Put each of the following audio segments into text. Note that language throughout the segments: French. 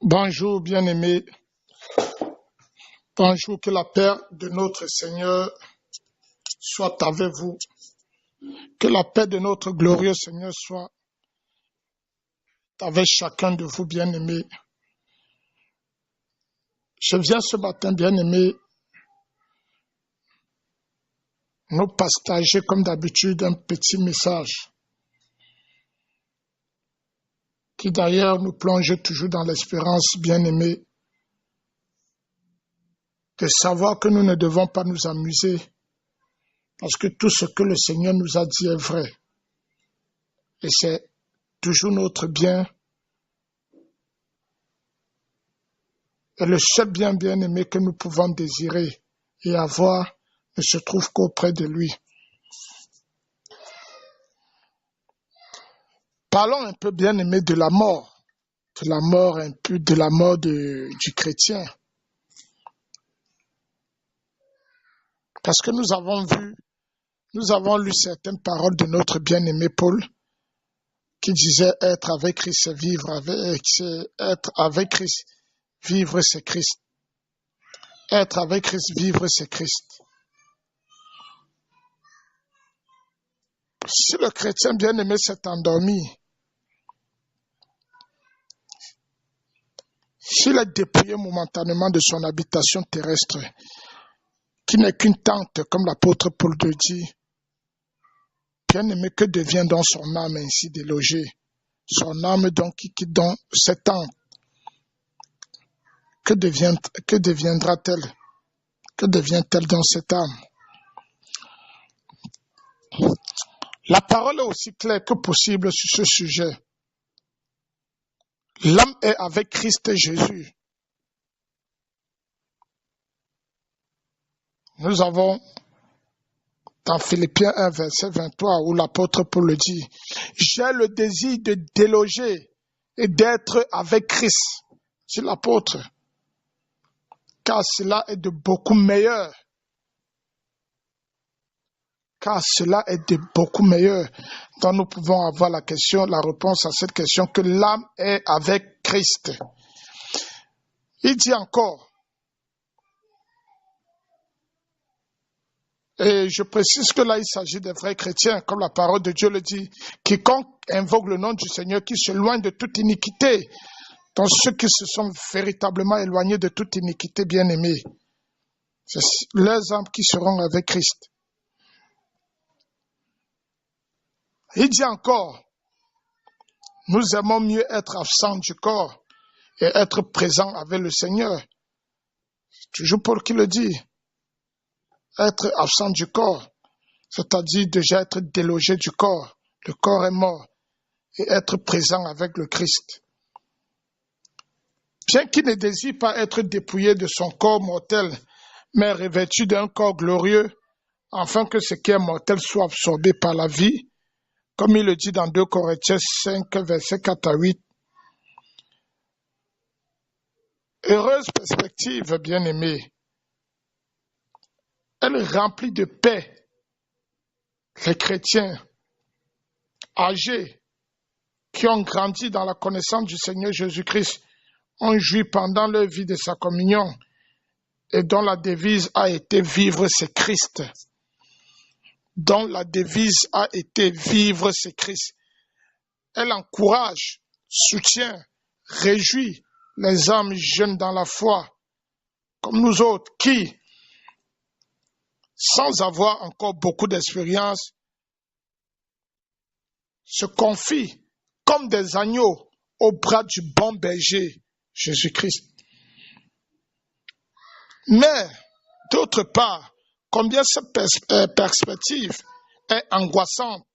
Bonjour, bien-aimés. Bonjour, que la paix de notre Seigneur soit avec vous. Que la paix de notre glorieux Seigneur soit avec chacun de vous, bien-aimés. Je viens ce matin, bien-aimés, nous partager comme d'habitude un petit message qui d'ailleurs nous plonge toujours dans l'espérance, bien-aimés, de savoir que nous ne devons pas nous amuser parce que tout ce que le Seigneur nous a dit est vrai. Et c'est toujours notre bien. Et le seul bien-aimé que nous pouvons désirer et avoir ne se trouve qu'auprès de lui. Parlons un peu, bien-aimé, de la mort un peu de la mort du chrétien. Parce que nous avons lu certaines paroles de notre bien-aimé Paul qui disait être avec Christ, c'est vivre être avec Christ, vivre c'est Christ. Être avec Christ, vivre c'est Christ. Si le chrétien bien-aimé s'est endormi, s'il est dépouillé momentanément de son habitation terrestre, qui n'est qu'une tente, comme l'apôtre Paul le dit, bien-aimé, que devient donc son âme ainsi délogée? Son âme donc qui dans cette tente, que deviendra-t-elle? Que devient-elle dans cette âme? La parole est aussi claire que possible sur ce sujet. L'âme est avec Christ Jésus. Nous avons dans Philippiens 1, verset 23, où l'apôtre Paul le dit, « J'ai le désir de déloger et d'être avec Christ. » C'est l'apôtre. Car cela est de beaucoup meilleur. Car cela est de beaucoup meilleur. Donc nous pouvons avoir la réponse à cette question, que l'âme est avec Christ. Il dit encore, et je précise que là il s'agit des vrais chrétiens, comme la parole de Dieu le dit, quiconque invoque le nom du Seigneur, qui s'éloigne de toute iniquité, donc ceux qui se sont véritablement éloignés de toute iniquité, bien-aimés, c'est leurs âmes qui seront avec Christ. Il dit encore, nous aimons mieux être absents du corps et être présents avec le Seigneur. C'est toujours Paul qui le dit. Être absent du corps, c'est-à-dire déjà être délogé du corps. Le corps est mort. Et être présent avec le Christ. Bien qu'il ne désire pas être dépouillé de son corps mortel, mais revêtu d'un corps glorieux, afin que ce qui est mortel soit absorbé par la vie, comme il le dit dans 2 Corinthiens 5, versets 4 à 8. Heureuse perspective, bien-aimée. Elle remplit de paix les chrétiens âgés qui ont grandi dans la connaissance du Seigneur Jésus-Christ, ont joui pendant leur vie de sa communion et dont la devise a été vivre c'est Christ. Dont la devise a été vivre c'est Christ. Elle encourage, soutient, réjouit les âmes jeunes dans la foi, comme nous autres, qui, sans avoir encore beaucoup d'expérience, se confient comme des agneaux au bras du bon berger, Jésus-Christ. Mais, d'autre part, combien cette perspective est angoissante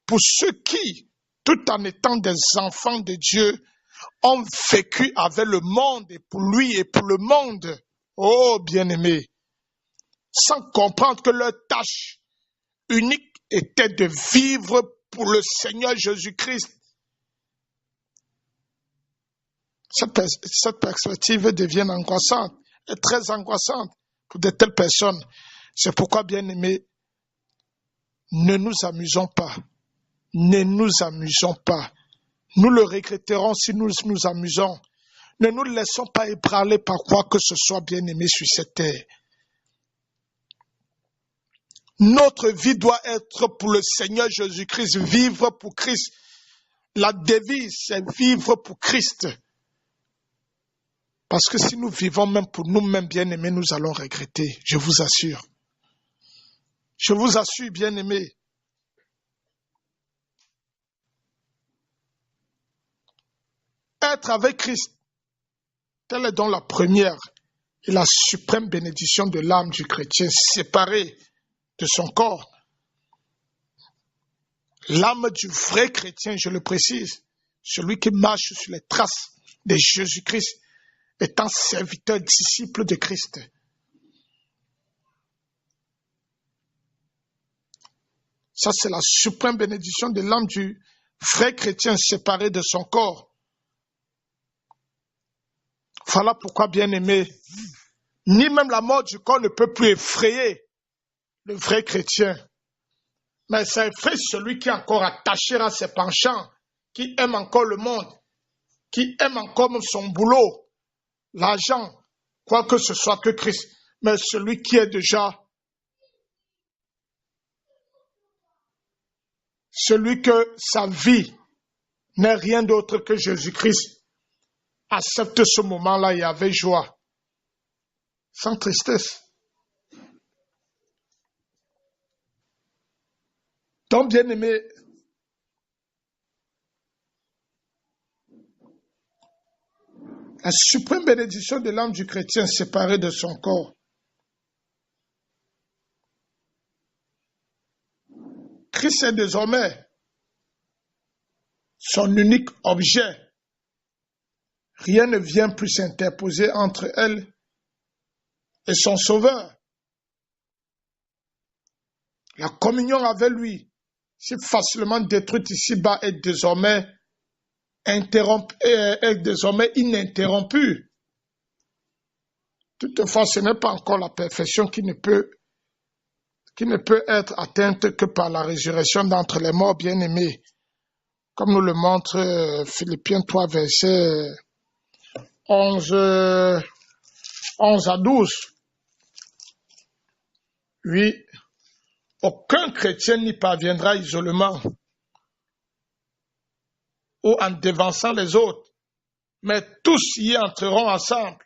pour ceux qui, tout en étant des enfants de Dieu, ont vécu avec le monde et pour lui et pour le monde. Oh, bien-aimés, sans comprendre que leur tâche unique était de vivre pour le Seigneur Jésus-Christ. Cette perspective devient angoissante, et très angoissante pour de telles personnes. C'est pourquoi, bien-aimés, ne nous amusons pas. Ne nous amusons pas. Nous le regretterons si nous nous amusons. Ne nous laissons pas ébranler par quoi que ce soit, bien-aimé, sur cette terre. Notre vie doit être pour le Seigneur Jésus-Christ, vivre pour Christ. La devise, c'est vivre pour Christ. Parce que si nous vivons même pour nous-mêmes, bien-aimés, nous allons regretter, je vous assure. Je vous assure, bien-aimés. Être avec Christ, telle est donc la première et la suprême bénédiction de l'âme du chrétien, séparée de son corps. L'âme du vrai chrétien, je le précise, celui qui marche sur les traces de Jésus-Christ, étant serviteur, disciple de Christ. Ça, c'est la suprême bénédiction de l'âme du vrai chrétien séparé de son corps. Voilà pourquoi, bien-aimé, ni même la mort du corps ne peut plus effrayer le vrai chrétien. Mais ça effraie celui qui est encore attaché à ses penchants, qui aime encore le monde, qui aime encore son boulot, l'argent, quoi que ce soit que Christ. Mais celui qui est déjà, celui que sa vie n'est rien d'autre que Jésus-Christ, accepte ce moment-là et avec joie, sans tristesse. Donc, bien-aimé, la suprême bénédiction de l'âme du chrétien séparée de son corps. Christ est désormais son unique objet. Rien ne vient plus s'interposer entre elle et son Sauveur. La communion avec lui, si facilement détruite ici-bas, est désormais ininterrompue. Toutefois, ce n'est pas encore la perfection qui ne peut être atteinte que par la résurrection d'entre les morts, bien-aimés, comme nous le montre Philippiens 3, versets 11 à 12. Oui, aucun chrétien n'y parviendra isolément ou en devançant les autres, mais tous y entreront ensemble.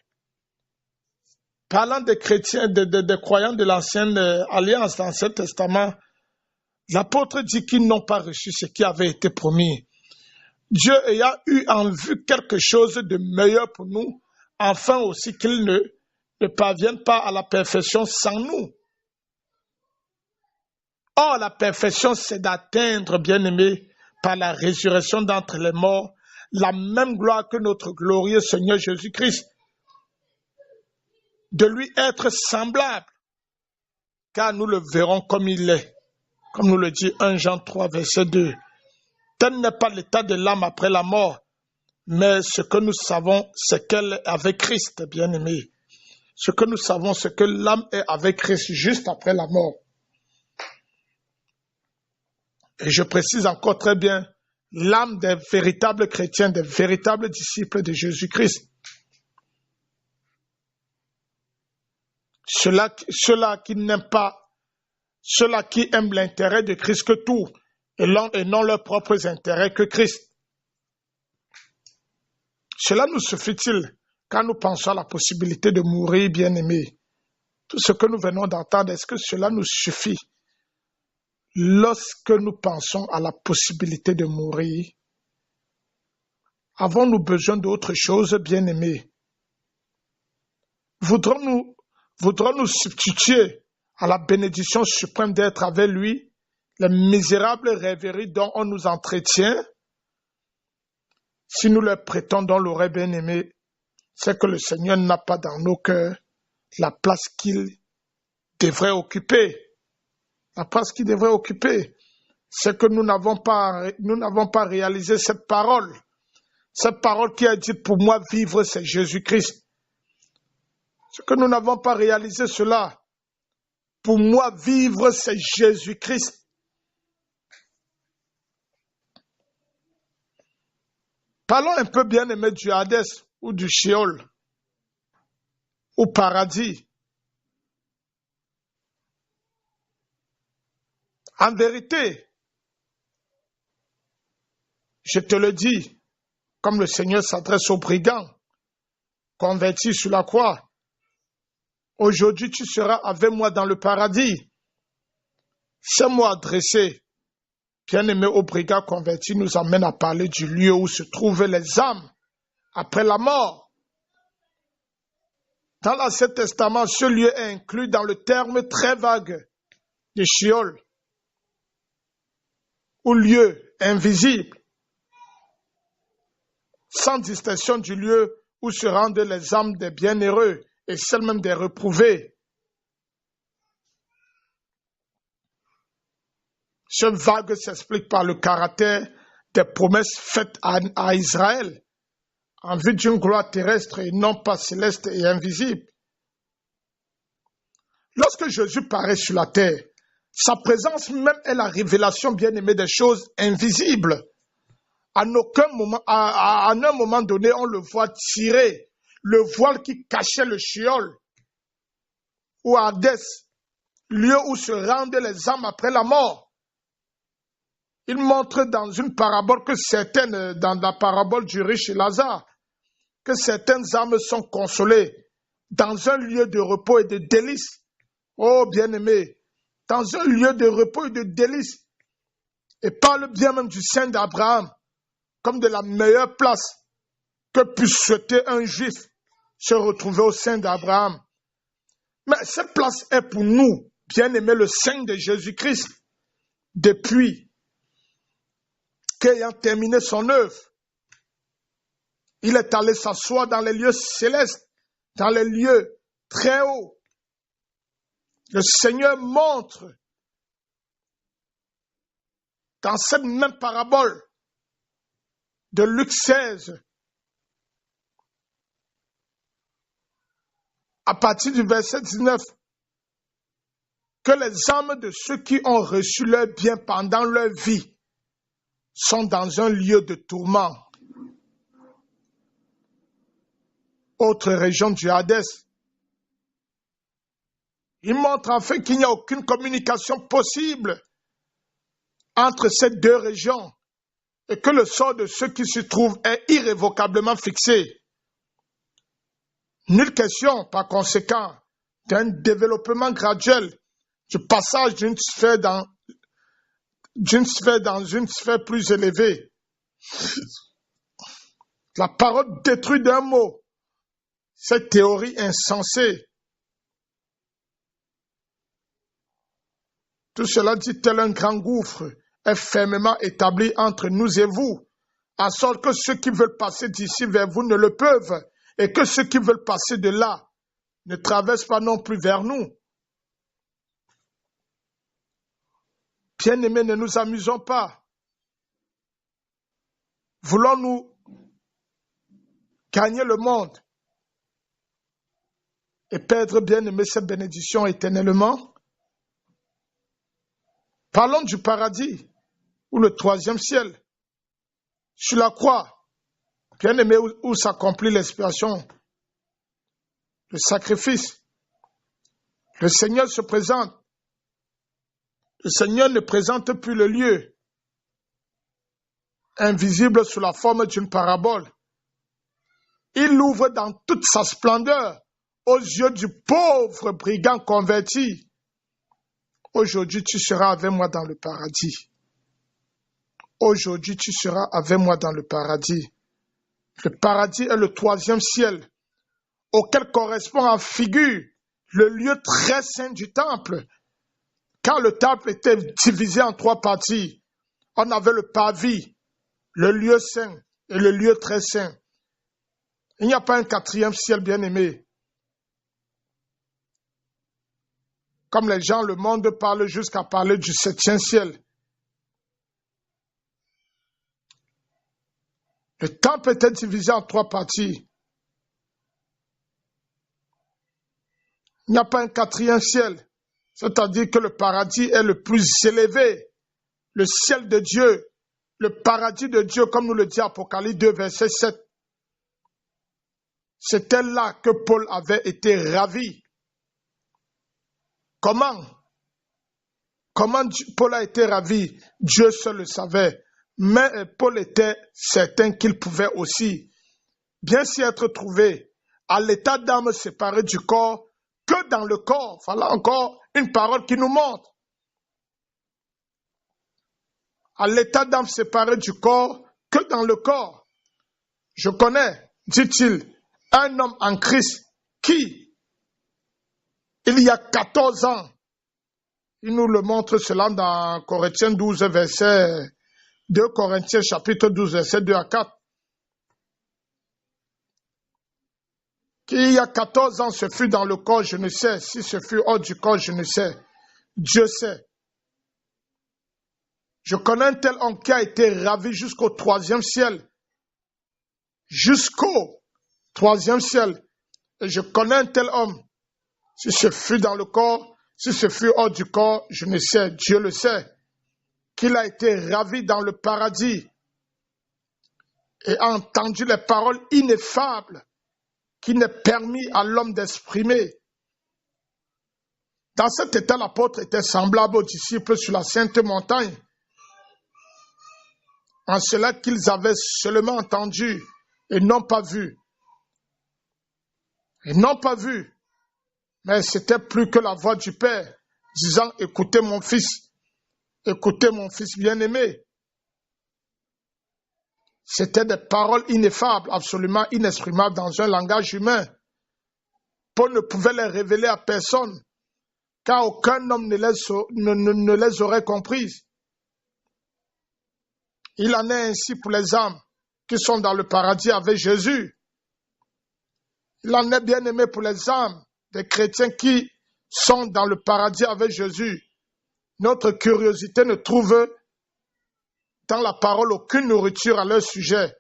Parlant des chrétiens, des croyants de l'ancienne alliance dans l'Ancien Testament, l'apôtre dit qu'ils n'ont pas reçu ce qui avait été promis. Dieu ayant eu en vue quelque chose de meilleur pour nous, afin aussi qu'ils ne parviennent pas à la perfection sans nous. Or, la perfection, c'est d'atteindre, bien-aimé, par la résurrection d'entre les morts, la même gloire que notre glorieux Seigneur Jésus-Christ. De lui être semblable, car nous le verrons comme il est, comme nous le dit 1 Jean 3, verset 2. Tel n'est pas l'état de l'âme après la mort, mais ce que nous savons, c'est qu'elle est avec Christ, bien-aimé. Ce que nous savons, c'est que l'âme est avec Christ juste après la mort. Et je précise encore très bien, l'âme des véritables chrétiens, des véritables disciples de Jésus-Christ. Ceux-là qui n'aiment pas, ceux-là qui aiment l'intérêt de Christ que tout, et non leurs propres intérêts que Christ. Cela nous suffit-il quand nous pensons à la possibilité de mourir, bien-aimés? Tout ce que nous venons d'entendre, est-ce que cela nous suffit? Lorsque nous pensons à la possibilité de mourir, avons-nous besoin d'autre chose, bien-aimés? Voudrons-nous substituer à la bénédiction suprême d'être avec lui les misérables rêveries dont on nous entretient? Si nous leur prêtons dans l'oreille, bien-aimés, c'est que le Seigneur n'a pas dans nos cœurs la place qu'il devrait occuper. La place qu'il devrait occuper, c'est que nous n'avons pas réalisé cette parole qui a dit pour moi vivre c'est Jésus-Christ. C'est que nous n'avons pas réalisé cela. Pour moi vivre c'est Jésus-Christ. Parlons un peu bien aimé du Hadès. ou du Sheol ou paradis. En vérité, je te le dis, comme le Seigneur s'adresse aux brigands convertis sur la croix, aujourd'hui tu seras avec moi dans le paradis. Ces mots adressés, bien-aimés aux brigands convertis, nous amènent à parler du lieu où se trouvaient les âmes après la mort. Dans l'Ancien Testament, ce lieu est inclus dans le terme très vague de Sheol, ou lieu invisible, sans distinction du lieu où se rendent les âmes des bienheureux et celles même des reprouvés. Ce vague s'explique par le caractère des promesses faites à Israël en vue d'une gloire terrestre et non pas céleste et invisible. Lorsque Jésus paraît sur la terre, sa présence même est la révélation bien-aimée des choses invisibles. À un moment donné, on le voit tirer le voile qui cachait le Sheol ou Hadès, lieu où se rendent les âmes après la mort. Il montre dans une parabole dans la parabole du riche et Lazare, que certaines âmes sont consolées dans un lieu de repos et de délices. Oh bien-aimé, dans un lieu de repos et de délices, et parle bien même du sein d'Abraham, comme de la meilleure place que puisse souhaiter un juif se retrouver au sein d'Abraham. Mais cette place est pour nous, bien-aimés, le sein de Jésus-Christ, depuis qu'ayant terminé son œuvre, il est allé s'asseoir dans les lieux célestes, dans les lieux très hauts. Le Seigneur montre dans cette même parabole de Luc 16, à partir du verset 19, que les âmes de ceux qui ont reçu leur bien pendant leur vie sont dans un lieu de tourment. Autre région du Hadès. Il montre en fait qu'il n'y a aucune communication possible entre ces deux régions et que le sort de ceux qui s'y trouvent est irrévocablement fixé. Nulle question, par conséquent, d'un développement graduel du passage d'une sphère dans une sphère plus élevée. La parole détruit d'un mot cette théorie insensée. Tout cela dit tel un grand gouffre est fermement établi entre nous et vous, en sorte que ceux qui veulent passer d'ici vers vous ne le peuvent, et que ceux qui veulent passer de là ne traversent pas non plus vers nous. Bien-aimés, ne nous amusons pas. Voulons-nous gagner le monde et perdre, bien-aimés, cette bénédiction éternellement? Parlons du paradis, ou le troisième ciel, sur la croix, bien-aimé, où s'accomplit l'expiation, le sacrifice. Le Seigneur se présente. Le Seigneur ne présente plus le lieu invisible sous la forme d'une parabole. Il l'ouvre dans toute sa splendeur aux yeux du pauvre brigand converti. Aujourd'hui, tu seras avec moi dans le paradis. Aujourd'hui, tu seras avec moi dans le paradis. Le paradis est le troisième ciel, auquel correspond en figure le lieu très saint du temple. Car le temple était divisé en trois parties. On avait le parvis, le lieu saint et le lieu très saint. Il n'y a pas un quatrième ciel, bien-aimé. Comme les gens, le monde parle jusqu'à parler du septième ciel. Le temple était divisé en trois parties. Il n'y a pas un quatrième ciel. C'est-à-dire que le paradis est le plus élevé. Le ciel de Dieu, le paradis de Dieu, comme nous le dit Apocalypse 2, verset 7. C'était là que Paul avait été ravi. Comment Paul a été ravi? Dieu seul le savait. Mais Paul était certain qu'il pouvait aussi bien s'y être trouvé à l'état d'âme séparée du corps que dans le corps. Voilà encore une parole qui nous montre. À l'état d'âme séparée du corps que dans le corps. Je connais, dit-il, un homme en Christ qui, il y a 14 ans, il nous le montre cela dans Corinthiens 12, verset 2 Corinthiens chapitre 12, verset 2 à 4. Qu'il y a 14 ans, ce fut dans le corps, je ne sais. Si ce fut hors du corps, je ne sais. Dieu sait. Je connais un tel homme qui a été ravi jusqu'au 3e ciel. Jusqu'au 3e ciel. Et je connais un tel homme. Si ce fut dans le corps, si ce fut hors du corps, je ne sais. Dieu le sait. Qu'il a été ravi dans le paradis et a entendu les paroles ineffables qui n'est permis à l'homme d'exprimer. Dans cet état, l'apôtre était semblable aux disciples sur la sainte montagne, en cela qu'ils avaient seulement entendu et non pas vu. Et non pas vu, mais c'était plus que la voix du Père, disant, écoutez mon fils bien-aimé. C'était des paroles ineffables, absolument inexprimables dans un langage humain. Paul ne pouvait les révéler à personne, car aucun homme ne les aurait comprises. Il en est ainsi pour les âmes qui sont dans le paradis avec Jésus. Il en est bien aimé pour les âmes des chrétiens qui sont dans le paradis avec Jésus. Notre curiosité ne trouve dans la parole aucune nourriture à leur sujet.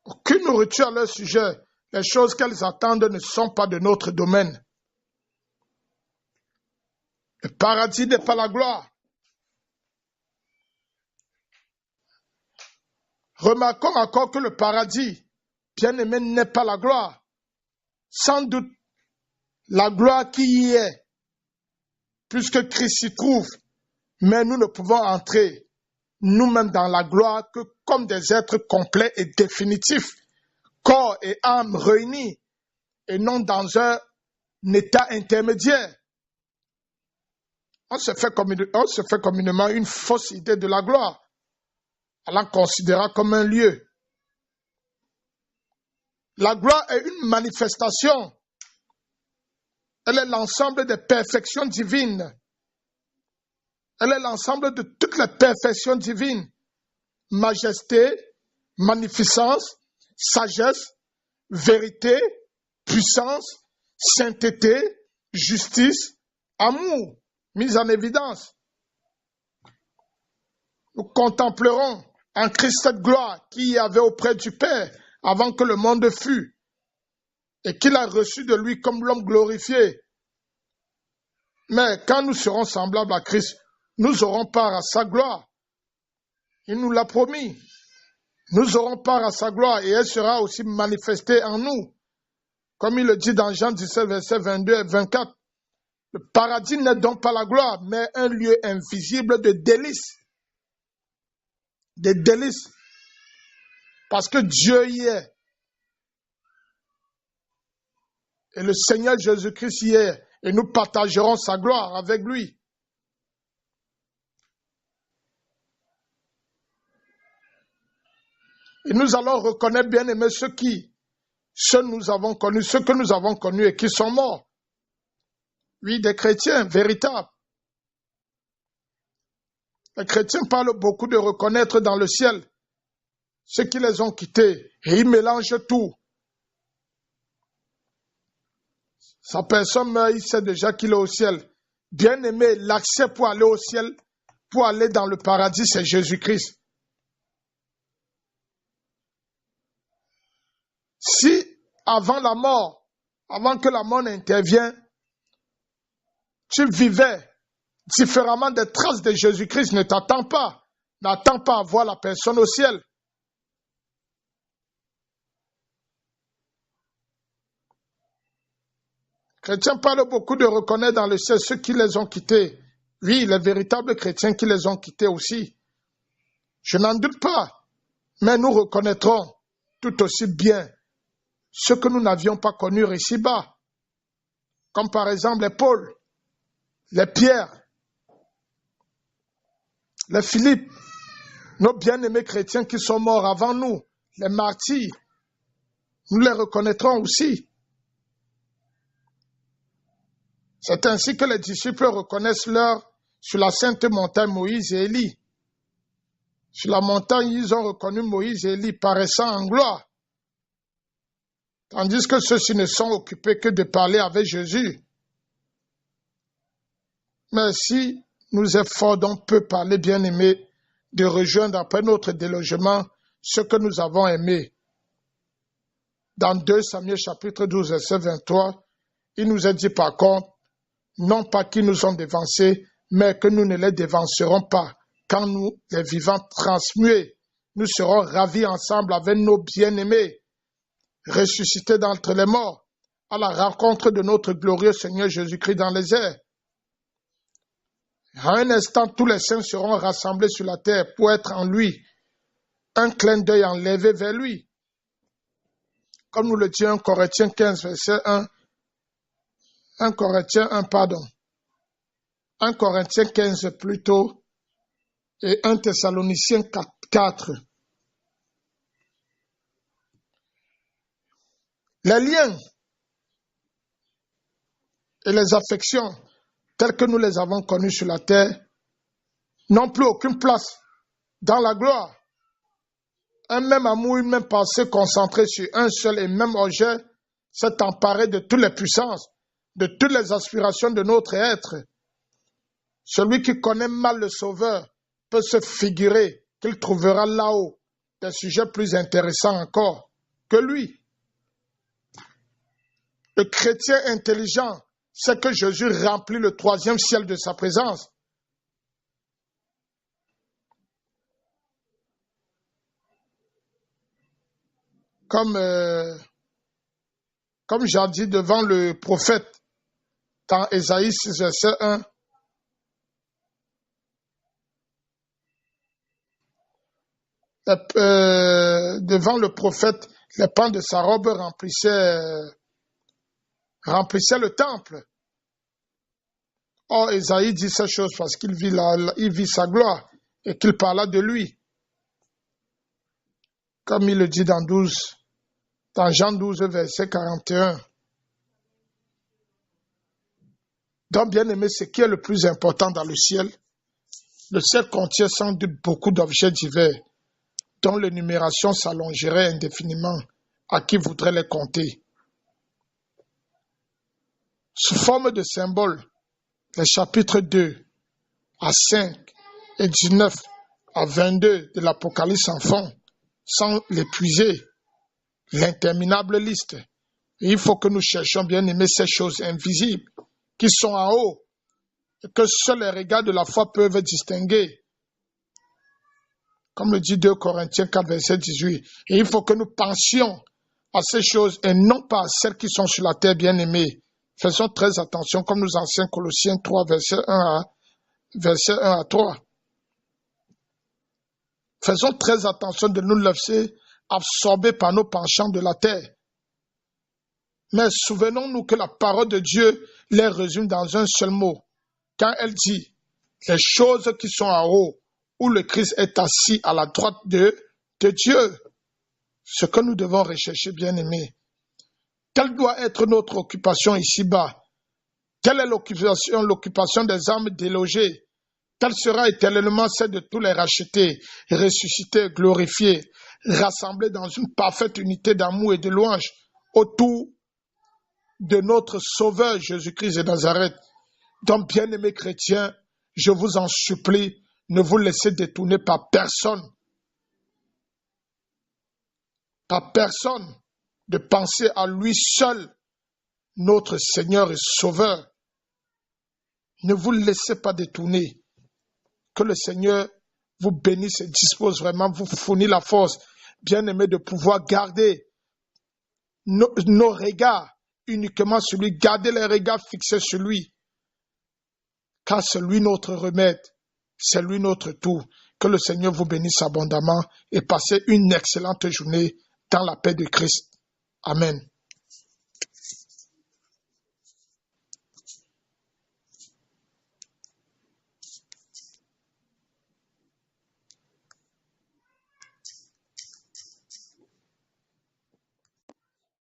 Aucune nourriture à leur sujet. Les choses qu'elles attendent ne sont pas de notre domaine. Le paradis n'est pas la gloire. Remarquons encore que le paradis, bien aimé, n'est pas la gloire. Sans doute, la gloire qui y est, puisque Christ s'y trouve, mais nous ne pouvons entrer nous-mêmes dans la gloire que comme des êtres complets et définitifs, corps et âme réunis, et non dans un état intermédiaire. On se fait communément une fausse idée de la gloire, en la considérant comme un lieu. La gloire est une manifestation. Elle est l'ensemble des perfections divines. Elle est l'ensemble de toutes les perfections divines. Majesté, magnificence, sagesse, vérité, puissance, sainteté, justice, amour, mise en évidence. Nous contemplerons en Christ cette gloire qu'il y avait auprès du Père avant que le monde fût et qu'il a reçu de lui comme l'homme glorifié. Mais quand nous serons semblables à Christ, nous aurons part à sa gloire. Il nous l'a promis. Nous aurons part à sa gloire et elle sera aussi manifestée en nous. Comme il le dit dans Jean 17, versets 22 et 24. Le paradis n'est donc pas la gloire, mais un lieu invisible de délices. Des délices. Parce que Dieu y est. Et le Seigneur Jésus-Christ y est. Et nous partagerons sa gloire avec lui. Et nous allons reconnaître, bien aimés, ceux que nous avons connus et qui sont morts. Oui, des chrétiens véritables. Les chrétiens parlent beaucoup de reconnaître dans le ciel ceux qui les ont quittés. Et ils mélangent tout. Sa personne meurt, il sait déjà qu'il est au ciel. Bien aimé, l'accès pour aller au ciel, pour aller dans le paradis, c'est Jésus-Christ. Si, avant la mort, avant que la mort n'intervienne, tu vivais différemment des traces de Jésus-Christ, n'attends pas à voir la personne au ciel. Chrétiens parlent beaucoup de reconnaître dans le ciel ceux qui les ont quittés. Oui, les véritables chrétiens qui les ont quittés aussi. Je n'en doute pas. Mais nous reconnaîtrons tout aussi bien ceux que nous n'avions pas connus ici-bas. Comme par exemple les Paul, les Pierre, les Philippe, nos bien-aimés chrétiens qui sont morts avant nous, les martyrs. Nous les reconnaîtrons aussi. C'est ainsi que les disciples reconnaissent sur la sainte montagne Moïse et Élie. Sur la montagne, ils ont reconnu Moïse et Élie paraissant en gloire. Tandis que ceux-ci ne sont occupés que de parler avec Jésus. Mais si nous efforçons peu parler, bien-aimés, de rejoindre après notre délogement ce que nous avons aimé. Dans 2 Samuel chapitre 12, verset 23, il nous est dit par contre, non pas qu'ils nous ont dévancés, mais que nous ne les dévancerons pas. Quand nous, les vivants transmués, nous serons ravis ensemble avec nos bien-aimés, ressuscités d'entre les morts, à la rencontre de notre glorieux Seigneur Jésus-Christ dans les airs. À un instant, tous les saints seront rassemblés sur la terre pour être en lui, un clin d'œil enlevé vers lui. Comme nous le dit 1 Corinthiens 15, verset 1, 1 Corinthiens 15 plutôt, et 1 Thessaloniciens 4. Les liens et les affections tels que nous les avons connus sur la terre n'ont plus aucune place dans la gloire. Un même amour, une même pensée concentrée sur un seul et même objet s'est emparé de toutes les puissances, de toutes les aspirations de notre être. Celui qui connaît mal le Sauveur peut se figurer qu'il trouvera là-haut des sujets plus intéressants encore que lui. Le chrétien intelligent sait que Jésus remplit le 3e ciel de sa présence. Comme j'ai dit devant le prophète dans Ésaïe 6, verset 1, devant le prophète, les pans de sa robe remplissaient le temple. Or, Ésaïe dit ces choses parce qu'il vit sa gloire et qu'il parla de lui. Comme il le dit dans Jean 12, verset 41. Donc, bien aimé, ce qui est le plus important dans le ciel contient sans doute beaucoup d'objets divers, dont l'énumération s'allongerait indéfiniment à qui voudrait les compter. Sous forme de symboles, les chapitres 2 à 5 et 19 à 22 de l'Apocalypse en font, sans l'épuiser, l'interminable liste. Et il faut que nous cherchions bien aimer ces choses invisibles qui sont en haut et que seuls les regards de la foi peuvent distinguer. Comme le dit 2 Corinthiens 4, verset 18. Et il faut que nous pensions à ces choses et non pas à celles qui sont sur la terre, bien aimées. Faisons très attention, comme nous enseigne Colossiens 3, verset 1 à 3. Faisons très attention de nous laisser absorber par nos penchants de la terre. Mais souvenons-nous que la parole de Dieu les résume dans un seul mot. Quand elle dit les choses qui sont en haut, où le Christ est assis à la droite de Dieu, ce que nous devons rechercher, bien aimés. Quelle doit être notre occupation ici-bas? Quelle est l'occupation des âmes délogées? Quelle sera éternellement celle de tous les rachetés, ressuscités, glorifiés, rassemblés dans une parfaite unité d'amour et de louange autour de notre Sauveur Jésus-Christ de Nazareth? Donc, bien-aimés chrétiens, je vous en supplie, ne vous laissez détourner par personne. Par personne, de penser à lui seul, notre Seigneur et Sauveur. Ne vous laissez pas détourner. Que le Seigneur vous bénisse et dispose vraiment, vous fournit la force, bien aimé, de pouvoir garder nos regards uniquement sur lui, gardez les regards fixés sur lui, car c'est lui notre remède, c'est lui notre tout. Que le Seigneur vous bénisse abondamment et passez une excellente journée dans la paix de Christ. Amen.